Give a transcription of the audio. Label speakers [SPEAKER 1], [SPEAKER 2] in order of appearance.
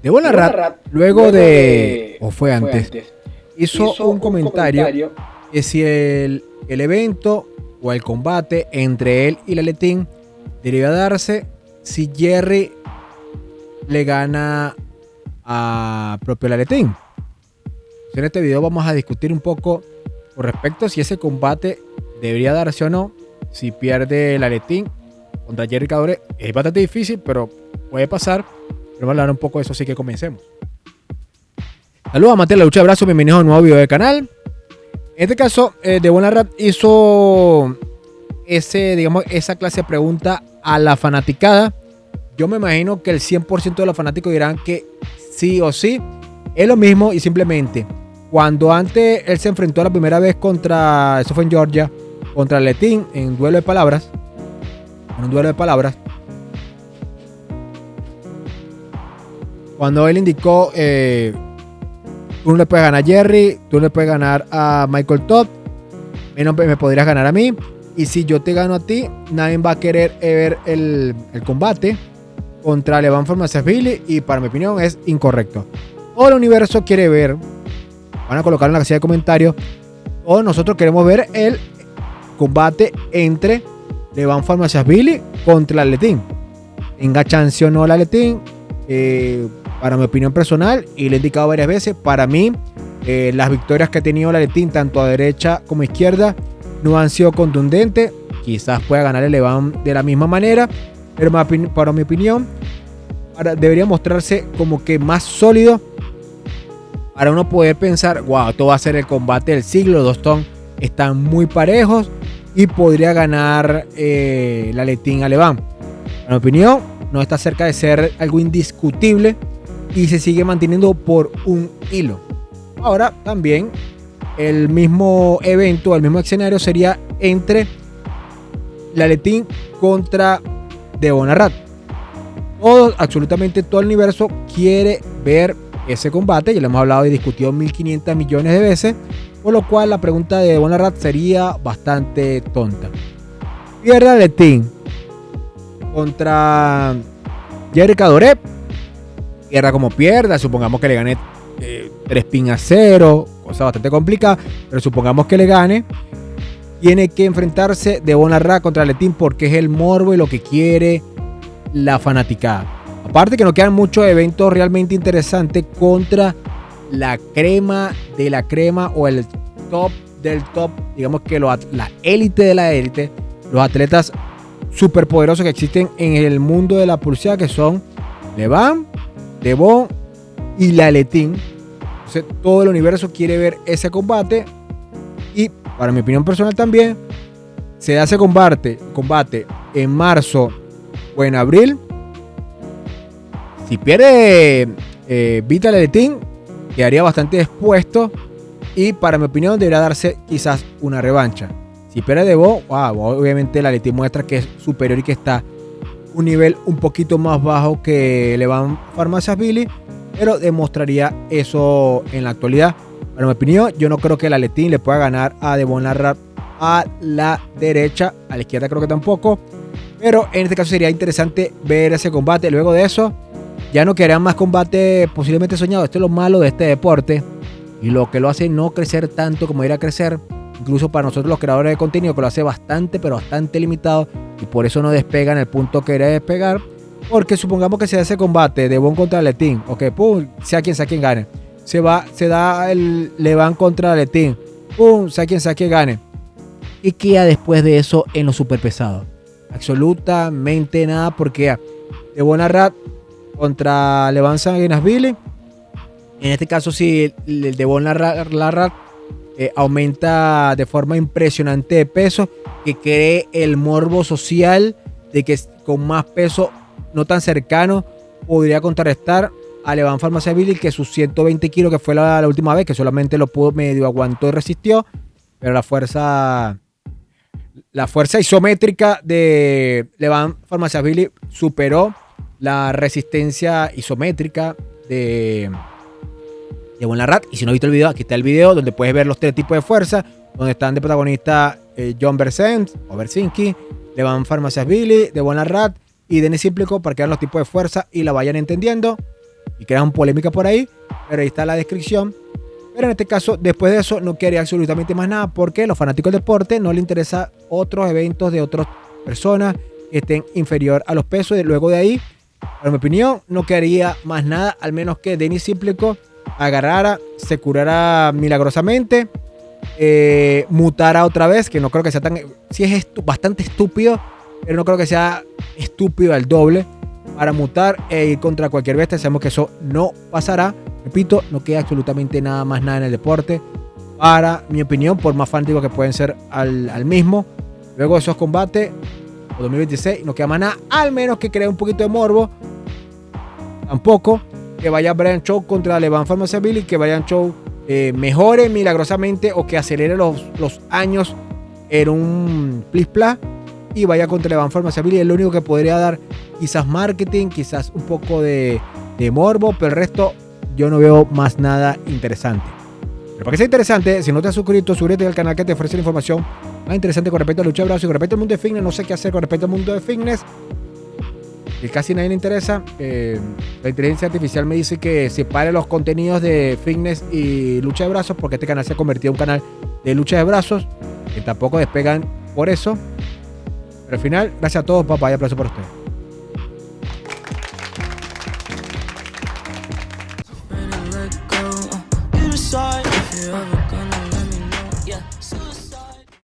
[SPEAKER 1] Devon Larratt, luego de, o fue antes, hizo un comentario que si el evento o el combate entre él y Laletín debería darse si Jerry le gana a propio Laletín. En este video vamos a discutir un poco con respecto a si ese combate debería darse o no. Si pierde Laletín contra Jerry Cadore, es bastante difícil, pero puede pasar. Pero vamos a hablar un poco de eso, así que comencemos. Saludos, amantes de la lucha de brazos, bienvenidos a un nuevo video del canal. En este caso, Devon Larratt hizo esa clase de pregunta a la fanaticada. Yo me imagino que el 100% de los fanáticos dirán que sí o sí es lo mismo, y simplemente cuando antes él se enfrentó la primera vez contra, eso fue en Georgia, contra Laletín en un duelo de palabras, cuando él indicó tú no le puedes ganar a Jerry, tú no le puedes ganar a Michael Todd, menos me podrías ganar a mí, y si yo te gano a ti, nadie va a querer ver el combate contra Levan Formasashvili, y para mi opinión es incorrecto. Todo el universo quiere ver, van a colocar en la casilla de comentarios, todos nosotros queremos ver el combate entre Levan Formasashvili contra Laletín. Tenga chance o no Laletín, para mi opinión personal, y lo he indicado varias veces, para mí las victorias que ha tenido Laletín tanto a derecha como a izquierda no han sido contundentes. Quizás pueda ganar el Levan de la misma manera, pero para mi opinión debería mostrarse como que más sólido para uno poder pensar, wow, esto va a ser el combate del siglo. Los dos están muy parejos y podría ganar Laletín a Levan. Para mi opinión, no está cerca de ser algo indiscutible y se sigue manteniendo por un hilo. Ahora también el mismo evento, el mismo escenario sería entre Laletín contra Devon Larratt. Absolutamente todo el universo quiere ver ese combate. Ya lo hemos hablado y discutido 1500 millones de veces, por lo cual la pregunta de Devon Larratt sería bastante tonta. Pierde Laletín contra Jerry Cadore, pierda como pierda, supongamos que le gane 3-0, cosa bastante complicada, pero supongamos que le gane. Tiene que enfrentarse Devon Larratt contra Laletín porque es el morbo y lo que quiere la fanaticada. Aparte que no quedan muchos eventos realmente interesantes contra la crema de la crema o el top del top, digamos que la élite de la élite, los atletas súper poderosos que existen en el mundo de la pulsera, que son Levan, Devon y Laletín. Entonces todo el universo quiere ver ese combate, y para mi opinión personal también se hace combate en marzo o en abril. Si pierde Vita Laletín, quedaría bastante expuesto, y para mi opinión debería darse quizás una revancha. Si pierde Devon, obviamente Laletín muestra que es superior y que está un nivel un poquito más bajo que Levan Formasashvili, pero demostraría eso en la actualidad. Para mi opinión, yo no creo que Laletín le pueda ganar a Devon Larratt a la derecha, a la izquierda creo que tampoco, pero en este caso sería interesante ver ese combate. Luego de eso ya no quedarían más combates posiblemente soñados. Esto es lo malo de este deporte y lo que lo hace no crecer tanto como debería crecer, incluso para nosotros los creadores de contenido, que lo hace bastante, pero bastante limitado, y por eso no despega en el punto que debería despegar. Porque supongamos que se hace combate Devon contra Laletín, ok, pum, sea quien gane, se da el Levan contra Laletín, pum, sea quien gane, y queda después de eso en los super pesados absolutamente nada, porque Devon Larratt contra Levan Formasashvili, en este caso si el Devon Larratt aumenta de forma impresionante de peso, que cree el morbo social de que con más peso no tan cercano podría contrarrestar a Levan Formasashvili, que sus 120 kilos, que fue la última vez, que solamente lo pudo medio aguantó y resistió, pero la fuerza isométrica de Levan Formasashvili superó la resistencia isométrica de Devon Larratt. Y si no has visto el video, aquí está el video donde puedes ver los tres tipos de fuerza, donde están de protagonista John Bersinski, Levan Formasashvili, Devon Larratt y Denis Simplico, para que vean los tipos de fuerza y la vayan entendiendo. y crean polémica por ahí, pero ahí está la descripción. Pero en este caso, después de eso, no quedaría absolutamente más nada porque a los fanáticos del deporte no les interesa otros eventos de otras personas que estén inferior a los pesos. Y luego de ahí, en mi opinión, no quedaría más nada, al menos que Denis Cíplico agarrara, se curara milagrosamente, mutara otra vez, que no creo que sea tan... Sí es bastante estúpido, pero no creo que sea estúpido al doble para mutar e ir contra cualquier bestia. Sabemos que eso no pasará. Repito, no queda absolutamente nada más nada en el deporte, para mi opinión, por más fanáticos que pueden ser al mismo. Luego de esos combates, o 2026, no queda más nada, al menos que cree un poquito de morbo. Tampoco que vaya Brian Shaw contra Levan Formasabili y que Brian Shaw mejore milagrosamente o que acelere los años en un plis-plas y vaya contra Levan Formasabili. Es lo único que podría dar quizás marketing, quizás un poco de morbo, pero el resto yo no veo más nada interesante. Pero para que sea interesante, si no te has suscrito, suscríbete al canal que te ofrece la información más interesante con respecto a lucha de brazos y con respecto al mundo de fitness. No sé qué hacer con respecto al mundo de fitness, que casi a nadie le interesa. La inteligencia artificial me dice que separe los contenidos de fitness y lucha de brazos, porque este canal se ha convertido en un canal de lucha de brazos, que tampoco despegan por eso. Pero al final, gracias a todos, papá, y aplauso por ustedes.